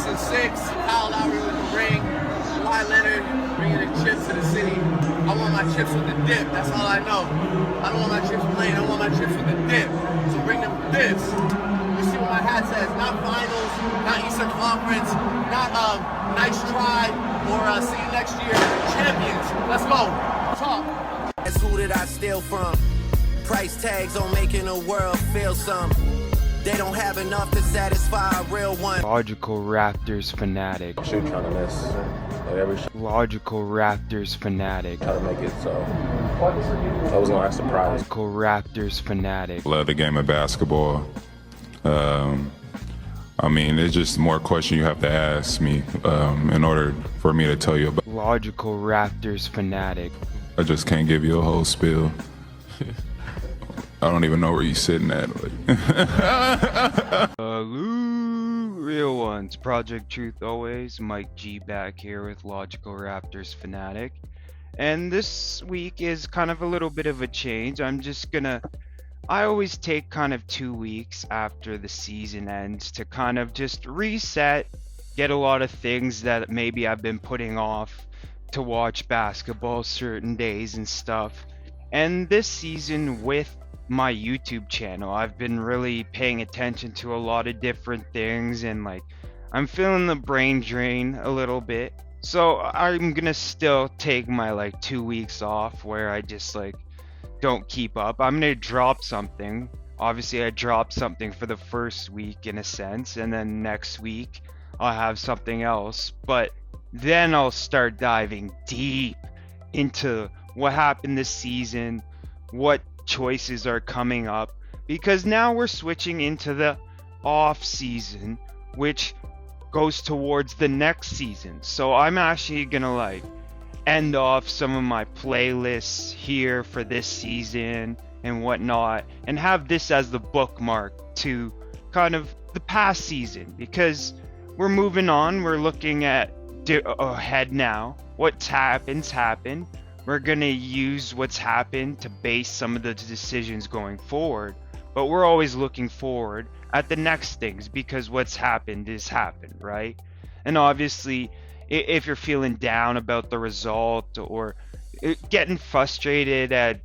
and 6, Kyle Lowry with the ring, Kawhi Leonard bringing the chips to the city. I want my chips with the dip, that's all I know. I don't want my chips plain, I want my chips with the dip. So bring them dips. You see what my hat says, not finals, not Eastern Conference, not nice try, or see you next year, champions. Let's go, talk. That's who did I steal from? Price tags on making the world feel something. They don't have enough to satisfy a real one. Logical Raptors Fanatic. Shoot trying to miss. Like every shot. Logical Raptors Fanatic. Try to make it so I was gonna act surprised. Logical Raptors Fanatic. Love the game of basketball. I mean, it's just more question you have to ask me in order for me to tell you about. Logical Raptors Fanatic. I just can't give you a whole spiel. I don't even know where you're sitting at. Real ones. Project Truth always. Mike G back here with Logical Raptors Fanatic. And this week is kind of a little bit of a change. I always take kind of 2 weeks after the season ends to kind of just reset, get a lot of things that maybe I've been putting off to watch basketball certain days and stuff. And this season with my YouTube channel, I've been really paying attention to a lot of different things, and like I'm feeling the brain drain a little bit. So I'm gonna still take my like 2 weeks off where I just like don't keep up. I'm gonna drop something. Obviously I dropped something for the first week in a sense, and then next week I'll have something else, but then I'll start diving deep into what happened this season, what choices are coming up, because now we're switching into the off season, which goes towards the next season. So I'm actually gonna like end off some of my playlists here for this season and whatnot, and have this as the bookmark to kind of the past season, because we're moving on. We're looking at ahead now. What's happened. We're gonna use what's happened to base some of the decisions going forward, but we're always looking forward at the next things, because what's happened is happened, right? And obviously if you're feeling down about the result or getting frustrated at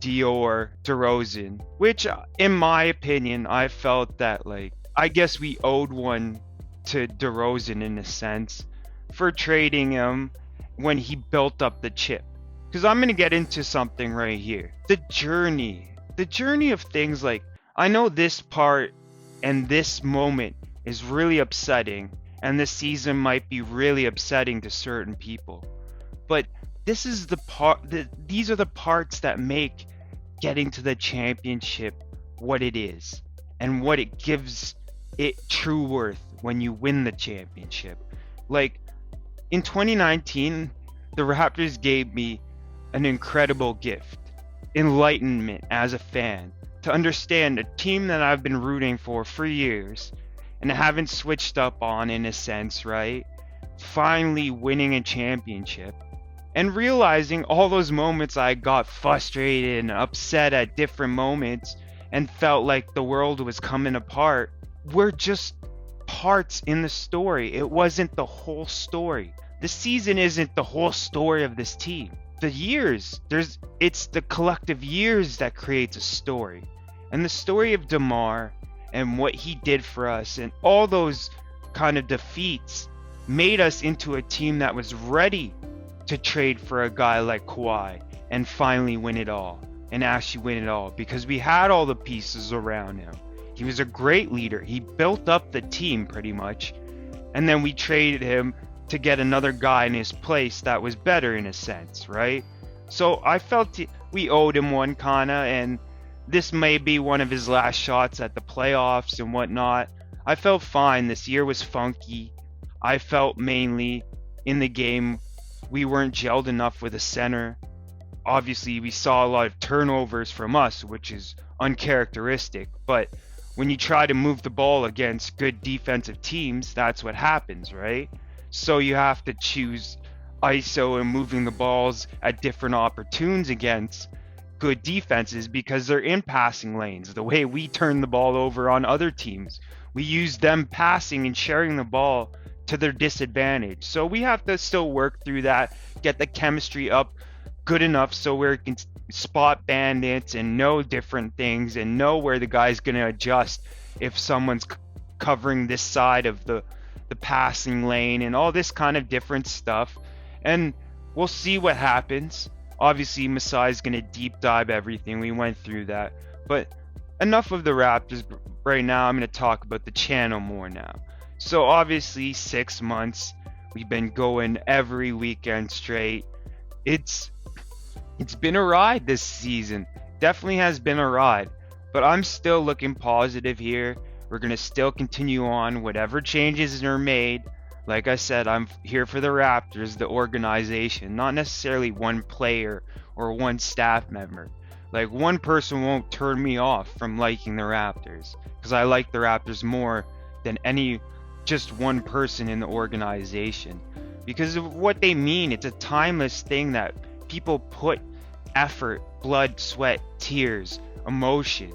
DeRozan, which in my opinion, I felt that like I guess we owed one to DeRozan in a sense for trading him when he built up the chip. Because I'm going to get into something right here. The journey of things. Like, I know this part and this moment is really upsetting, and this season might be really upsetting to certain people, but this is the part these are the parts that make getting to the championship what it is, and what it gives it true worth when you win the championship. Like in 2019, the Raptors gave me an incredible gift, enlightenment as a fan, to understand a team that I've been rooting for years and haven't switched up on, in a sense, right? Finally winning a championship and realizing all those moments I got frustrated and upset at different moments and felt like the world was coming apart were just parts in the story. It wasn't the whole story. The season isn't the whole story of this team. The years, it's the collective years that creates a story. And the story of DeMar and what he did for us and all those kind of defeats made us into a team that was ready to trade for a guy like Kawhi and finally win it all, and actually win it all, because we had all the pieces around him. He was a great leader. He built up the team pretty much, and then we traded him to get another guy in his place that was better in a sense, right? So I felt we owed him one kinda, and this may be one of his last shots at the playoffs and whatnot. I felt fine. This year was funky. I felt mainly in the game we weren't gelled enough with a center. Obviously we saw a lot of turnovers from us, which is uncharacteristic, but when you try to move the ball against good defensive teams, that's what happens, right? So you have to choose ISO and moving the balls at different opportunities against good defenses, because they're in passing lanes. The way we turn the ball over on other teams, we use them passing and sharing the ball to their disadvantage. So we have to still work through that, get the chemistry up good enough so we can spot bandits and know different things and know where the guy's going to adjust if someone's covering this side of the passing lane and all this kind of different stuff. And we'll see what happens. Obviously, Masai's going to deep dive everything. We went through that. But enough of the Raptors right now. I'm going to talk about the channel more now. So obviously, 6 months. We've been going every weekend straight. It's been a ride this season. Definitely has been a ride. But I'm still looking positive here. We're going to still continue on whatever changes are made. Like I said, I'm here for the Raptors, the organization, not necessarily one player or one staff member. Like, one person won't turn me off from liking the Raptors, because I like the Raptors more than just one person in the organization. Because of what they mean, it's a timeless thing that people put effort, blood, sweat, tears, emotion,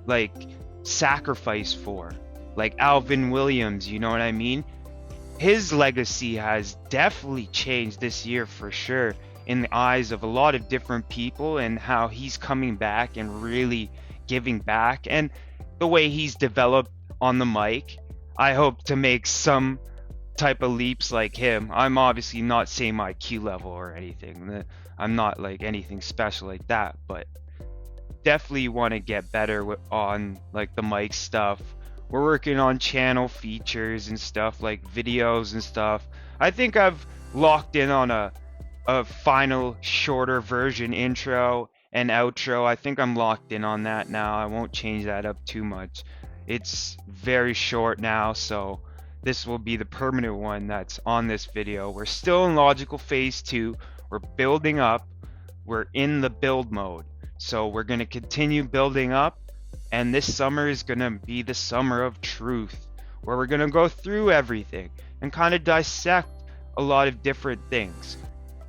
like sacrifice for. Like Alvin Williams, you know what I mean? His legacy has definitely changed this year for sure in the eyes of a lot of different people, and how he's coming back and really giving back, and the way he's developed on the mic. I hope to make some type of leaps like him. I'm obviously not saying my IQ level or anything. I'm not like anything special like that, but definitely want to get better on like the mic stuff. We're working on channel features and stuff, like videos and stuff. I think I've locked in on a final shorter version intro and outro. I think I'm locked in on that now. I won't change that up too much. It's very short now, so this will be the permanent one that's on this video. We're still in logical phase 2. We're building up. We're in the build mode. So we're going to continue building up. And this summer is going to be the summer of truth, where we're going to go through everything and kind of dissect a lot of different things.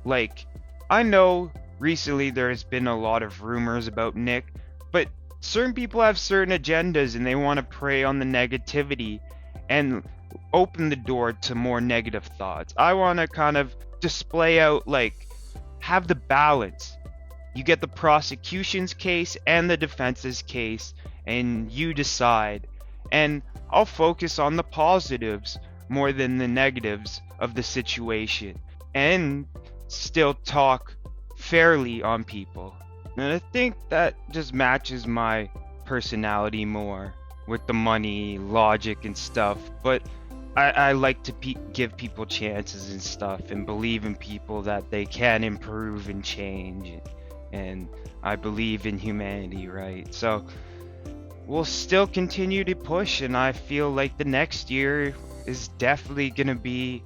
Like, I know recently there has been a lot of rumors about Nick, but certain people have certain agendas and they want to prey on the negativity and open the door to more negative thoughts. I want to kind of display out, like, have the balance. You get the prosecution's case and the defense's case, and you decide. And I'll focus on the positives more than the negatives of the situation, and still talk fairly on people. And I think that just matches my personality more with the money, logic, and stuff. But I like to give people chances and stuff, and believe in people that they can improve and change. And I believe in humanity, right? So we'll still continue to push, and I feel like the next year is definitely going to be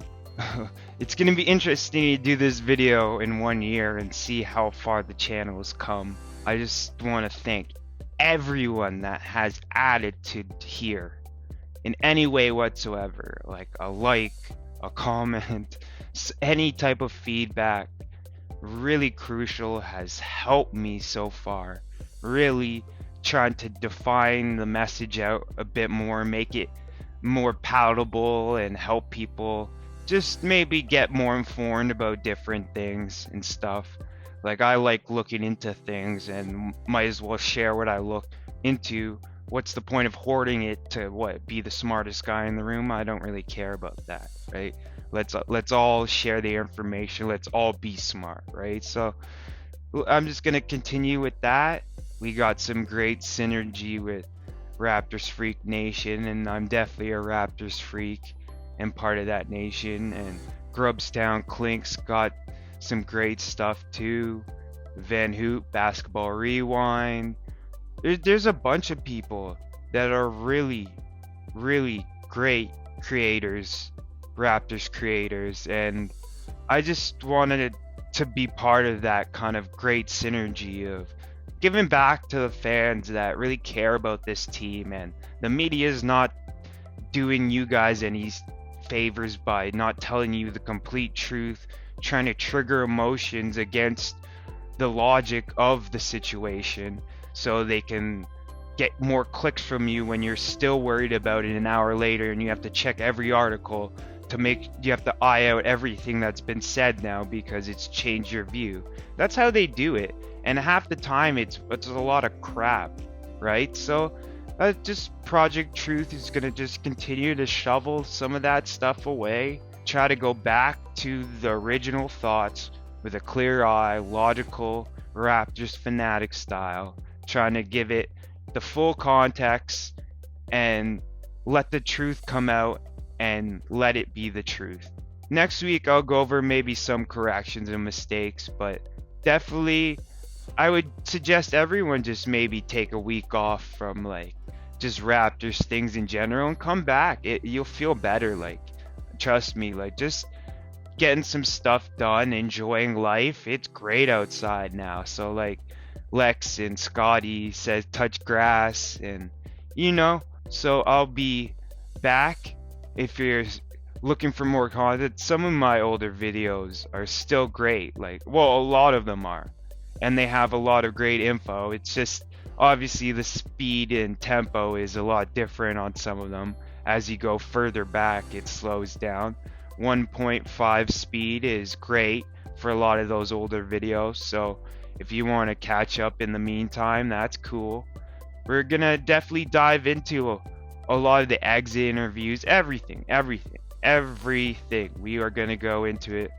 it's going to be interesting to do this video in 1 year and see how far the channel has come. I just want to thank everyone that has added to here in any way whatsoever, like a comment, any type of feedback. Really crucial, has helped me so far. Really trying to define the message out a bit more, make it more palatable, and help people just maybe get more informed about different things and stuff. Like, I like looking into things, and might as well share what I look into. What's the point of hoarding it to be the smartest guy in the room? I don't really care about that, right? Let's all share the information. Let's all be smart, right? So I'm just gonna continue with that. We got some great synergy with Raptors Freak Nation, and I'm definitely a Raptors freak and part of that nation. And Grubstown Clinks got some great stuff too. Van Hoop, Basketball Rewind. There's a bunch of people that are really, really great creators, Raptors creators, and I just wanted to be part of that kind of great synergy of giving back to the fans that really care about this team. And the media is not doing you guys any favors by not telling you the complete truth, trying to trigger emotions against the logic of the situation so they can get more clicks from you when you're still worried about it an hour later and you have to check every article you have to eye out everything that's been said now because it's changed your view. That's how they do it, and half the time it's a lot of crap, right? So just Project Truth is gonna just continue to shovel some of that stuff away, try to go back to the original thoughts with a clear eye, logical Raptors Fanatic style, trying to give it the full context and let the truth come out and let it be the truth. Next week I'll go over maybe some corrections and mistakes, but definitely I would suggest everyone just maybe take a week off from like just Raptors things in general and come back. You'll feel better, like trust me, like just getting some stuff done, enjoying life. It's great outside now. So like Lex and Scotty says touch grass, and so I'll be back. If you're looking for more content, some of my older videos are still great, like, well, a lot of them are, and they have a lot of great info. It's just obviously the speed and tempo is a lot different on some of them. As you go further back, it slows down. 1.5 speed is great for a lot of those older videos, so if you want to catch up in the meantime, that's cool. We're gonna definitely dive into a lot of the exit interviews, everything. We are gonna go into it,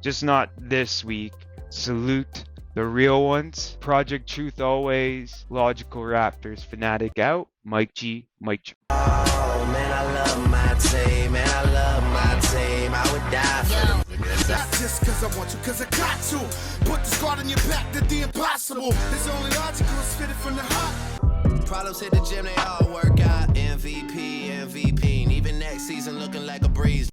just not this week. Salute the real ones. Project Truth always. Logical Raptors Fanatic out. Mike G. Oh man, I love my team. Man, I love my team. I would die for them. Not just cause I want to, cause I got to. Put the squad on your back, did the impossible. It's only logical, it's fitted from the heart. Problems hit the gym, they all work out. MVP. Even next season looking like a breeze.